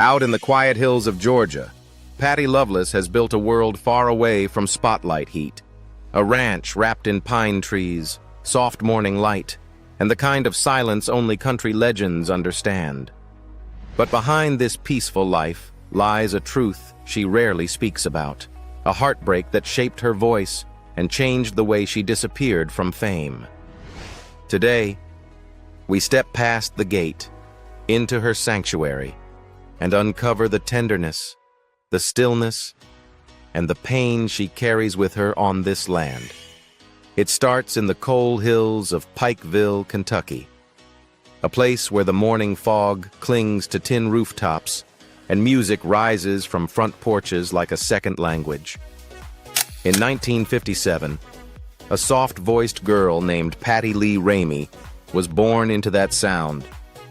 Out in the quiet hills of Georgia, Patty Loveless has built a world far away from spotlight heat. A ranch wrapped in pine trees, soft morning light, and the kind of silence only country legends understand. But behind this peaceful life lies a truth she rarely speaks about, a heartbreak that shaped her voice and changed the way she disappeared from fame. Today, we step past the gate, into her sanctuary, and uncover the tenderness, the stillness, and the pain she carries with her on this land. It starts in the coal hills of Pikeville, Kentucky, a place where the morning fog clings to tin rooftops and music rises from front porches like a second language. In 1957, a soft-voiced girl named Patty Lee Ramey was born into that sound.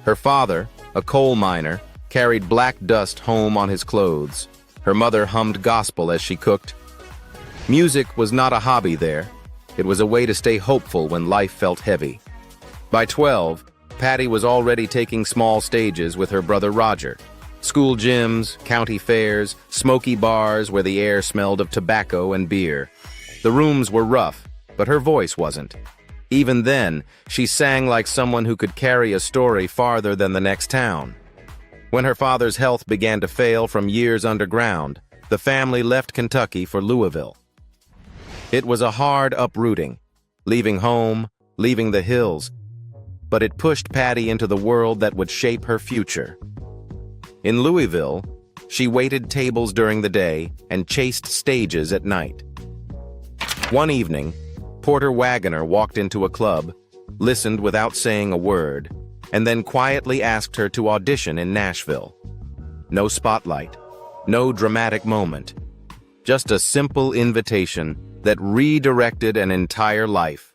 Her father, a coal miner, carried black dust home on his clothes. Her mother hummed gospel as she cooked. Music was not a hobby there. It was a way to stay hopeful when life felt heavy. By 12, Patty was already taking small stages with her brother Roger. School gyms, county fairs, smoky bars where the air smelled of tobacco and beer. The rooms were rough, but her voice wasn't. Even then, she sang like someone who could carry a story farther than the next town. When her father's health began to fail from years underground, the family left Kentucky for Louisville. It was a hard uprooting, leaving home, leaving the hills, but it pushed Patty into the world that would shape her future. In Louisville, she waited tables during the day and chased stages at night. One evening, Porter Wagoner walked into a club, listened without saying a word, and then quietly asked her to audition in Nashville. No spotlight, no dramatic moment, just a simple invitation that redirected an entire life.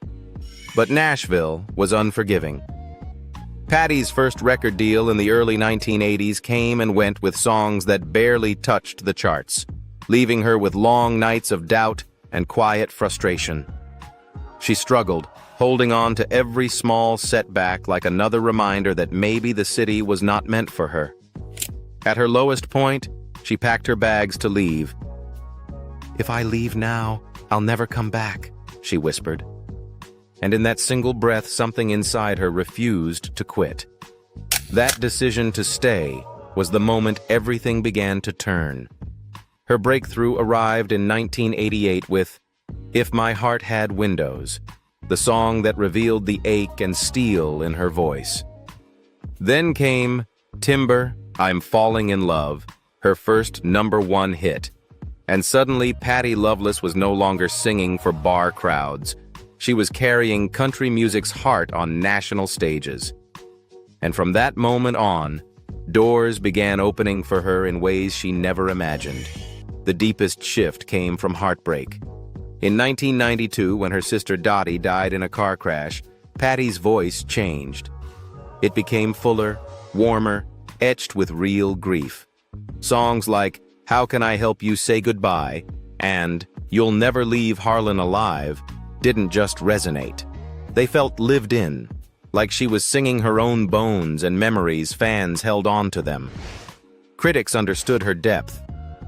But Nashville was unforgiving. Patty's first record deal in the early 1980s came and went with songs that barely touched the charts, leaving her with long nights of doubt and quiet frustration. She struggled, holding on to every small setback like another reminder that maybe the city was not meant for her. At her lowest point, she packed her bags to leave. "If I leave now, I'll never come back," she whispered. And in that single breath, something inside her refused to quit. That decision to stay was the moment everything began to turn. Her breakthrough arrived in 1988 with "If My Heart Had Windows," the song that revealed the ache and steel in her voice. Then came Timber, I'm Falling in Love, her first #1 hit. And suddenly Patty Loveless was no longer singing for bar crowds. She was carrying country music's heart on national stages. And from that moment on, doors began opening for her in ways she never imagined. The deepest shift came from heartbreak. In 1992, when her sister Dottie died in a car crash, Patty's voice changed. It became fuller, warmer, etched with real grief. Songs like How Can I Help You Say Goodbye and You'll Never Leave Harlan Alive didn't just resonate. They felt lived in, like she was singing her own bones and memories fans held on to them. Critics understood her depth,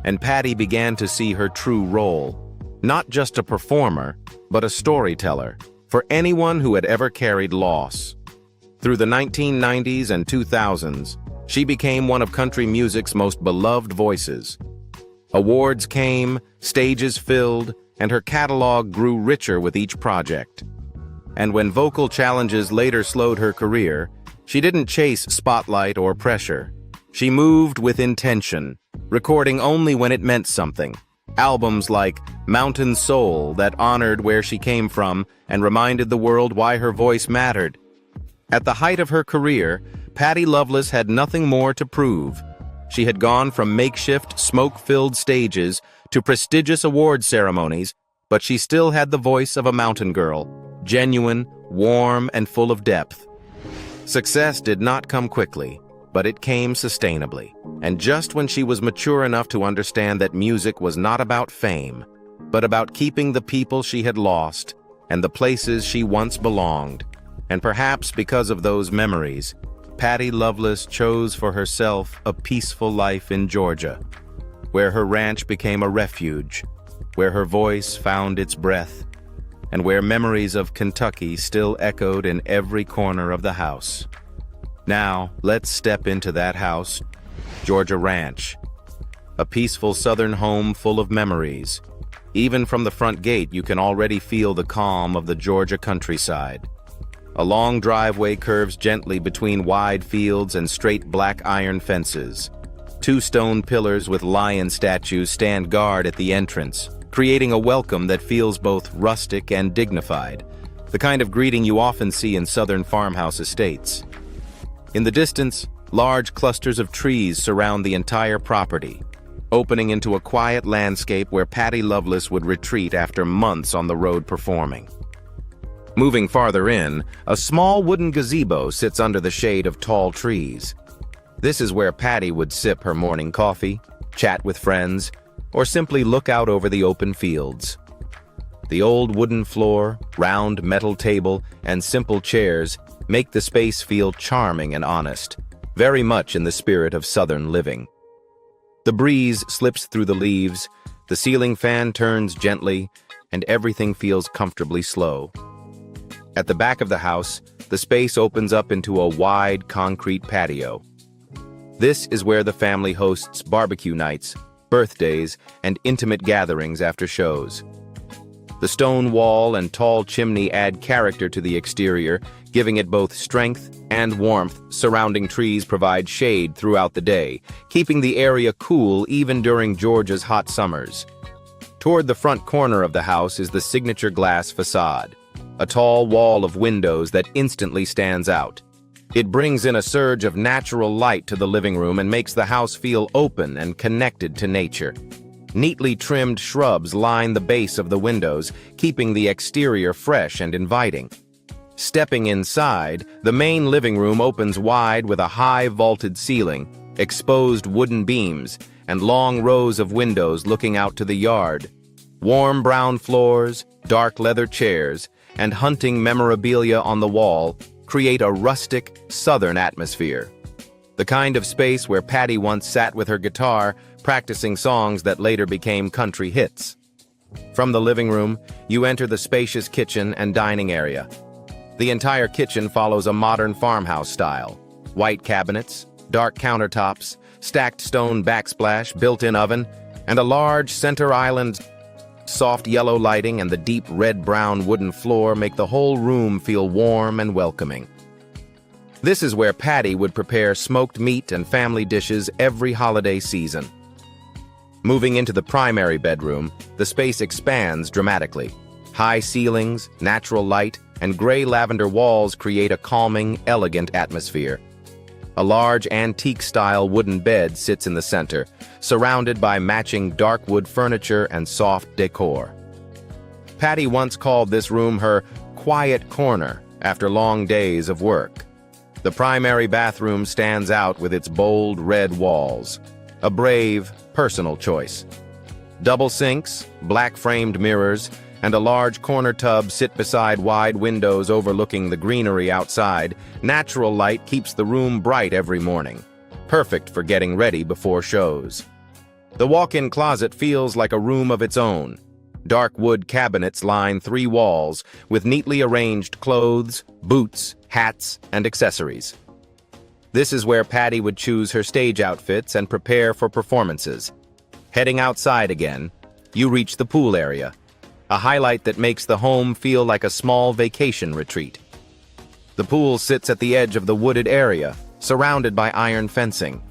and Patty began to see her true role. Not just a performer, but a storyteller, for anyone who had ever carried loss. Through the 1990s and 2000s, she became one of country music's most beloved voices. Awards came, stages filled, and her catalog grew richer with each project. And when vocal challenges later slowed her career, she didn't chase spotlight or pressure. She moved with intention, recording only when it meant something. Albums like Mountain Soul that honored where she came from and reminded the world why her voice mattered. At the height of her career, Patty Loveless had nothing more to prove. She had gone from makeshift, smoke-filled stages to prestigious award ceremonies, but she still had the voice of a mountain girl, genuine, warm, and full of depth. Success did not come quickly, but it came sustainably. And just when she was mature enough to understand that music was not about fame, but about keeping the people she had lost and the places she once belonged. And perhaps because of those memories, Patty Loveless chose for herself a peaceful life in Georgia, where her ranch became a refuge, where her voice found its breath, and where memories of Kentucky still echoed in every corner of the house. Now, let's step into that house, Georgia Ranch, a peaceful southern home full of memories. Even from the front gate, you can already feel the calm of the Georgia countryside. A long driveway curves gently between wide fields and straight black iron fences. 2 stone pillars with lion statues stand guard at the entrance, creating a welcome that feels both rustic and dignified, the kind of greeting you often see in southern farmhouse estates. In the distance, large clusters of trees surround the entire property, opening into a quiet landscape where Patty Loveless would retreat after months on the road performing. Moving farther in, a small wooden gazebo sits under the shade of tall trees. This is where Patty would sip her morning coffee, chat with friends, or simply look out over the open fields. The old wooden floor, round metal table, and simple chairs make the space feel charming and honest, very much in the spirit of southern living. The breeze slips through the leaves, the ceiling fan turns gently, and everything feels comfortably slow. At the back of the house, the space opens up into a wide concrete patio. This is where the family hosts barbecue nights, birthdays, and intimate gatherings after shows. The stone wall and tall chimney add character to the exterior, giving it both strength and warmth. Surrounding trees provide shade throughout the day, keeping the area cool even during Georgia's hot summers. Toward the front corner of the house is the signature glass facade, a tall wall of windows that instantly stands out. It brings in a surge of natural light to the living room and makes the house feel open and connected to nature. Neatly trimmed shrubs line the base of the windows, keeping the exterior fresh and inviting. Stepping inside, the main living room opens wide with a high vaulted ceiling, exposed wooden beams, and long rows of windows looking out to the yard. Warm brown floors, dark leather chairs, and hunting memorabilia on the wall create a rustic, southern atmosphere. The kind of space where Patty once sat with her guitar, practicing songs that later became country hits. From the living room, you enter the spacious kitchen and dining area. The entire kitchen follows a modern farmhouse style. White cabinets, dark countertops, stacked stone backsplash, built-in oven, and a large center island. Soft yellow lighting and the deep red-brown wooden floor make the whole room feel warm and welcoming. This is where Patty would prepare smoked meat and family dishes every holiday season. Moving into the primary bedroom, the space expands dramatically. High ceilings, natural light, and gray lavender walls create a calming, elegant atmosphere. A large antique-style wooden bed sits in the center, surrounded by matching dark wood furniture and soft decor. Patty once called this room her quiet corner after long days of work. The primary bathroom stands out with its bold red walls, a brave, personal choice. Double sinks, black-framed mirrors, and a large corner tub sit beside wide windows overlooking the greenery outside. Natural light keeps the room bright every morning, perfect for getting ready before shows. The walk-in closet feels like a room of its own. Dark wood cabinets line 3 walls with neatly arranged clothes, boots, hats, and accessories. This is where Patty would choose her stage outfits and prepare for performances. Heading outside again, you reach the pool area, a highlight that makes the home feel like a small vacation retreat. The pool sits at the edge of the wooded area, surrounded by iron fencing.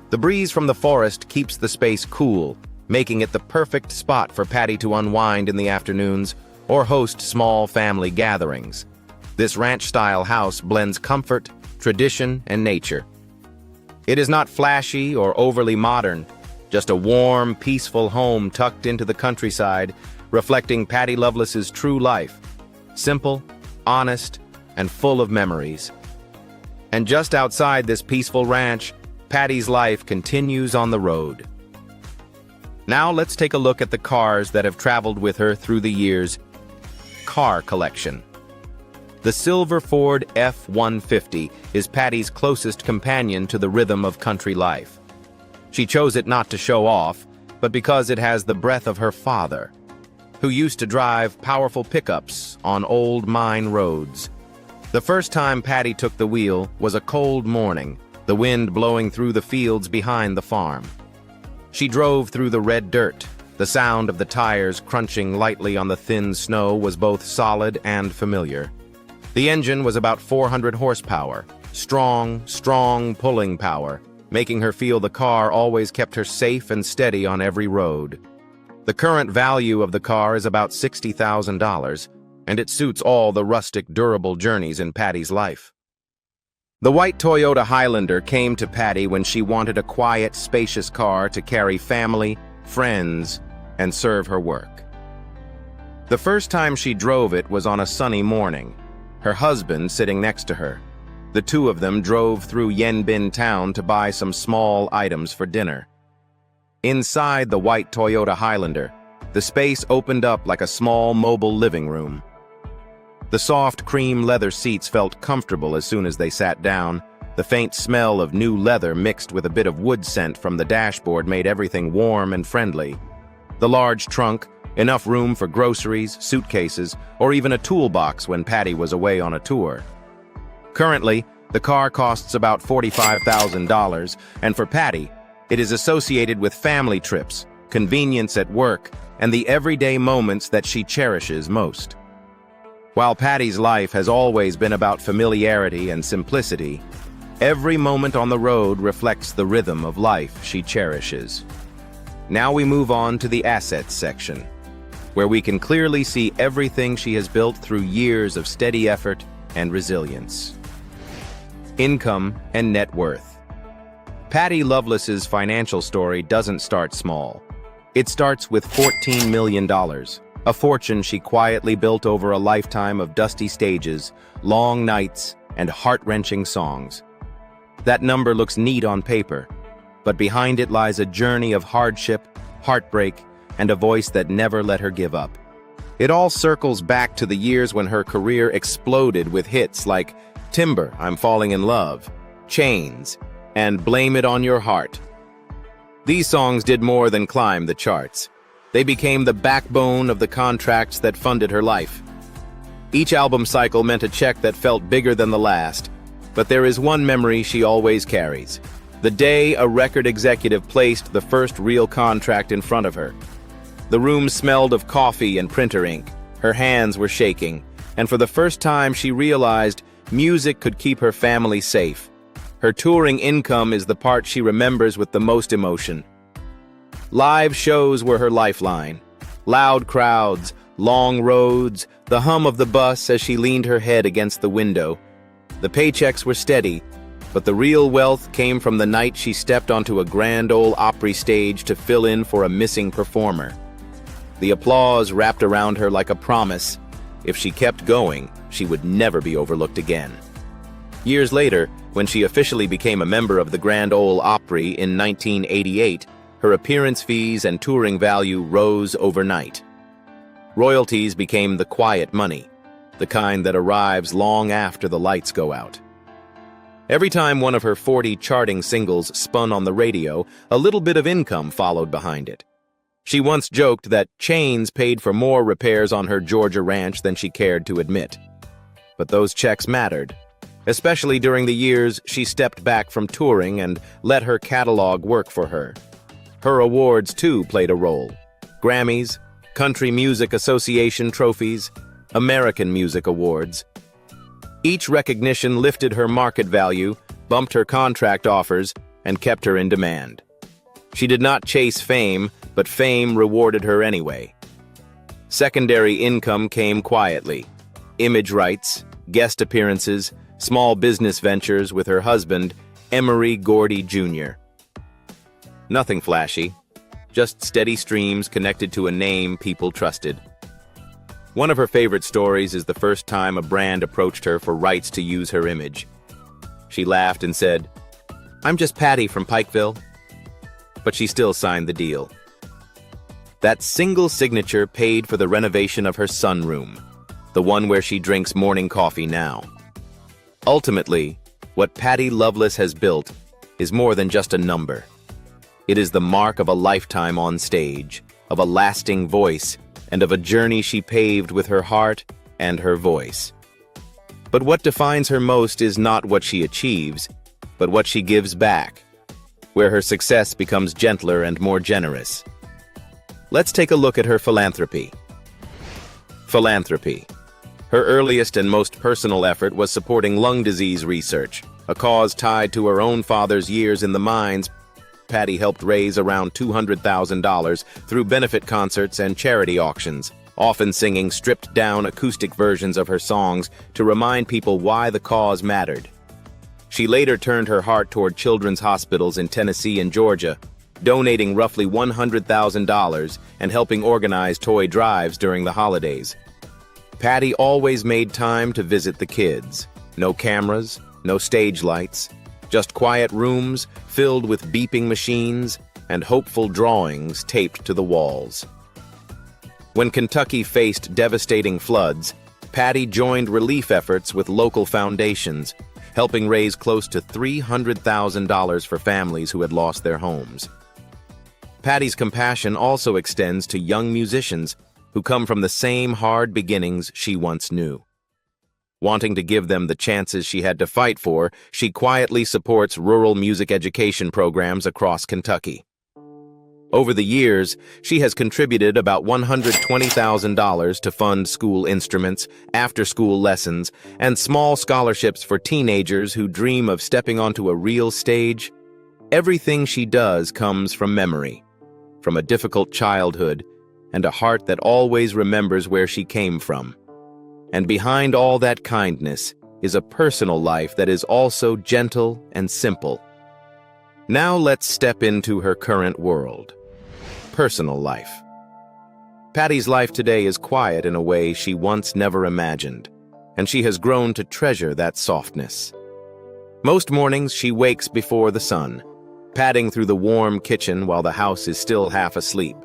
The breeze from the forest keeps the space cool, making it the perfect spot for Patty to unwind in the afternoons or host small family gatherings. This ranch-style house blends comfort, tradition, and nature. It is not flashy or overly modern, just a warm, peaceful home tucked into the countryside, reflecting Patty Loveless's true life, simple, honest, and full of memories. And just outside this peaceful ranch, Patty's life continues on the road. Now let's take a look at the cars that have traveled with her through the years. Car collection. The silver Ford F-150 is Patty's closest companion to the rhythm of country life. She chose it not to show off, but because it has the breath of her father, who used to drive powerful pickups on old mine roads. The first time Patty took the wheel was a cold morning, the wind blowing through the fields behind the farm. She drove through the red dirt. The sound of the tires crunching lightly on the thin snow was both solid and familiar. The engine was about 400 horsepower, strong pulling power, making her feel the car always kept her safe and steady on every road. The current value of the car is about $60,000, and it suits all the rustic, durable journeys in Patty's life. The white Toyota Highlander came to Patty when she wanted a quiet, spacious car to carry family, friends, and serve her work. The first time she drove it was on a sunny morning, her husband sitting next to her. The two of them drove through Yanbin town to buy some small items for dinner. Inside the white Toyota Highlander, the space opened up like a small mobile living room. The soft cream leather seats felt comfortable as soon as they sat down. The faint smell of new leather mixed with a bit of wood scent from the dashboard made everything warm and friendly. The large trunk, enough room for groceries, suitcases, or even a toolbox when Patty was away on a tour. Currently, the car costs about $45,000, and for Patty, it is associated with family trips, convenience at work, and the everyday moments that she cherishes most. While Patty's life has always been about familiarity and simplicity, every moment on the road reflects the rhythm of life she cherishes. Now we move on to the assets section, where we can clearly see everything she has built through years of steady effort and resilience. Income and net worth. Patty Loveless's financial story doesn't start small. It starts with $14 million, a fortune she quietly built over a lifetime of dusty stages, long nights, and heart-wrenching songs. That number looks neat on paper, but behind it lies a journey of hardship, heartbreak, and a voice that never let her give up. It all circles back to the years when her career exploded with hits like Timber, I'm Falling in Love, Chains, and Blame It on Your Heart. These songs did more than climb the charts. They became the backbone of the contracts that funded her life. Each album cycle meant a check that felt bigger than the last, but there is one memory she always carries: the day a record executive placed the first real contract in front of her. The room smelled of coffee and printer ink, her hands were shaking, and for the first time she realized music could keep her family safe. Her touring income is the part she remembers with the most emotion. Live shows were her lifeline. Loud crowds, long roads, the hum of the bus as she leaned her head against the window. The paychecks were steady, but the real wealth came from the night she stepped onto a Grand Ole Opry stage to fill in for a missing performer. The applause wrapped around her like a promise. If she kept going, she would never be overlooked again. Years later, when she officially became a member of the Grand Ole Opry in 1988, her appearance fees and touring value rose overnight. Royalties became the quiet money, the kind that arrives long after the lights go out. Every time one of her 40 charting singles spun on the radio, a little bit of income followed behind it. She once joked that Chains paid for more repairs on her Georgia ranch than she cared to admit. But those checks mattered, especially during the years she stepped back from touring and let her catalog work for her. Her awards, too, played a role. Grammys, Country Music Association trophies, American Music Awards. Each recognition lifted her market value, bumped her contract offers, and kept her in demand. She did not chase fame, but fame rewarded her anyway. Secondary income came quietly. Image rights, guest appearances, small business ventures with her husband, Emery Gordy Jr. Nothing flashy, just steady streams connected to a name people trusted. One of her favorite stories is the first time a brand approached her for rights to use her image. She laughed and said, "I'm just Patty from Pikeville." But she still signed the deal. That single signature paid for the renovation of her sunroom. the one where she drinks morning coffee now. Ultimately, what Patty Loveless has built is more than just a number. It is the mark of a lifetime on stage, of a lasting voice, and of a journey she paved with her heart and her voice. But what defines her most is not what she achieves, but what she gives back, where her success becomes gentler and more generous. Let's take a look at her philanthropy. Philanthropy. Her earliest and most personal effort was supporting lung disease research, a cause tied to her own father's years in the mines. Patty helped raise around $200,000 through benefit concerts and charity auctions, often singing stripped-down acoustic versions of her songs to remind people why the cause mattered. She later turned her heart toward children's hospitals in Tennessee and Georgia, donating roughly $100,000 and helping organize toy drives during the holidays. Patty always made time to visit the kids. No cameras, no stage lights, just quiet rooms filled with beeping machines and hopeful drawings taped to the walls. When Kentucky faced devastating floods, Patty joined relief efforts with local foundations, helping raise close to $300,000 for families who had lost their homes. Patty's compassion also extends to young musicians who come from the same hard beginnings she once knew. Wanting to give them the chances she had to fight for, she quietly supports rural music education programs across Kentucky. Over the years, she has contributed about $120,000 to fund school instruments, after-school lessons, and small scholarships for teenagers who dream of stepping onto a real stage. Everything she does comes from memory, from a difficult childhood, and a heart that always remembers where she came from. And behind all that kindness is a personal life that is also gentle and simple. Now let's step into her current world. Personal life. Patty's life today is quiet in a way she once never imagined, and she has grown to treasure that softness. Most mornings she wakes before the sun, padding through the warm kitchen while the house is still half asleep.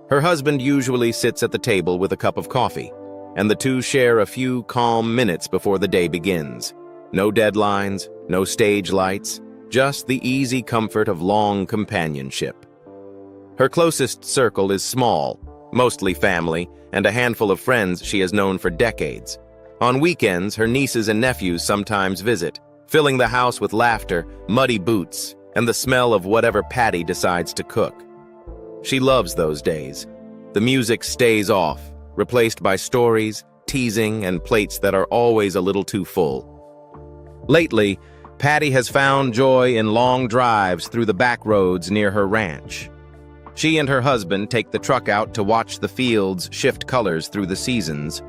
Her husband usually sits at the table with a cup of coffee, and the two share a few calm minutes before the day begins. No deadlines, no stage lights, just the easy comfort of long companionship. Her closest circle is small, mostly family, and a handful of friends she has known for decades. On weekends, her nieces and nephews sometimes visit, filling the house with laughter, muddy boots, and the smell of whatever Patty decides to cook. She loves those days. The music stays off, replaced by stories, teasing, and plates that are always a little too full. Lately, Patty has found joy in long drives through the back roads near her ranch. She and her husband take the truck out to watch the fields shift colors through the seasons.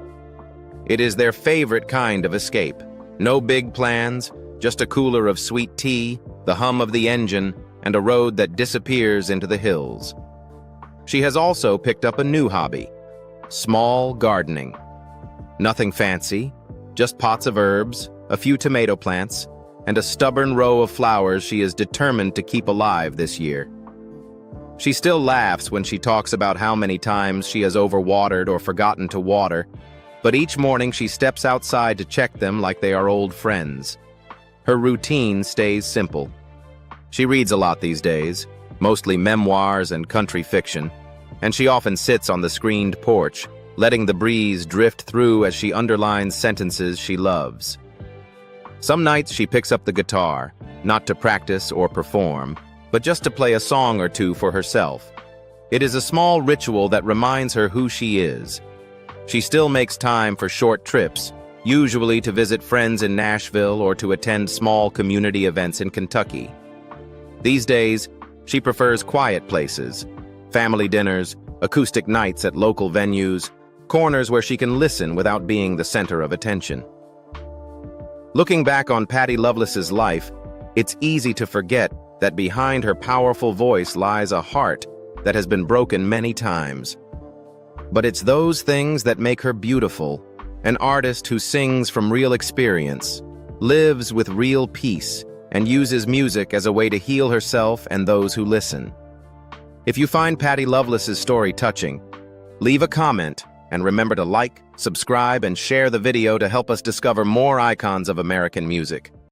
It is their favorite kind of escape. No big plans, just a cooler of sweet tea, the hum of the engine, and a road that disappears into the hills. She has also picked up a new hobby: small gardening. Nothing fancy, just pots of herbs, a few tomato plants, and a stubborn row of flowers she is determined to keep alive this year. She still laughs when she talks about how many times she has overwatered or forgotten to water, but each morning she steps outside to check them like they are old friends. Her routine stays simple. She reads a lot these days, mostly memoirs and country fiction, and she often sits on the screened porch, letting the breeze drift through as she underlines sentences she loves. Some nights she picks up the guitar, not to practice or perform, but just to play a song or two for herself. It is a small ritual that reminds her who she is. She still makes time for short trips, usually to visit friends in Nashville or to attend small community events in Kentucky. These days, she prefers quiet places, family dinners, acoustic nights at local venues, corners where she can listen without being the center of attention. Looking back on Patty Loveless's life, it's easy to forget that behind her powerful voice lies a heart that has been broken many times. But it's those things that make her beautiful, an artist who sings from real experience, lives with real peace, and uses music as a way to heal herself and those who listen. If you find Patty Loveless's story touching, leave a comment And remember to like, subscribe, and share the video to help us discover more icons of American music.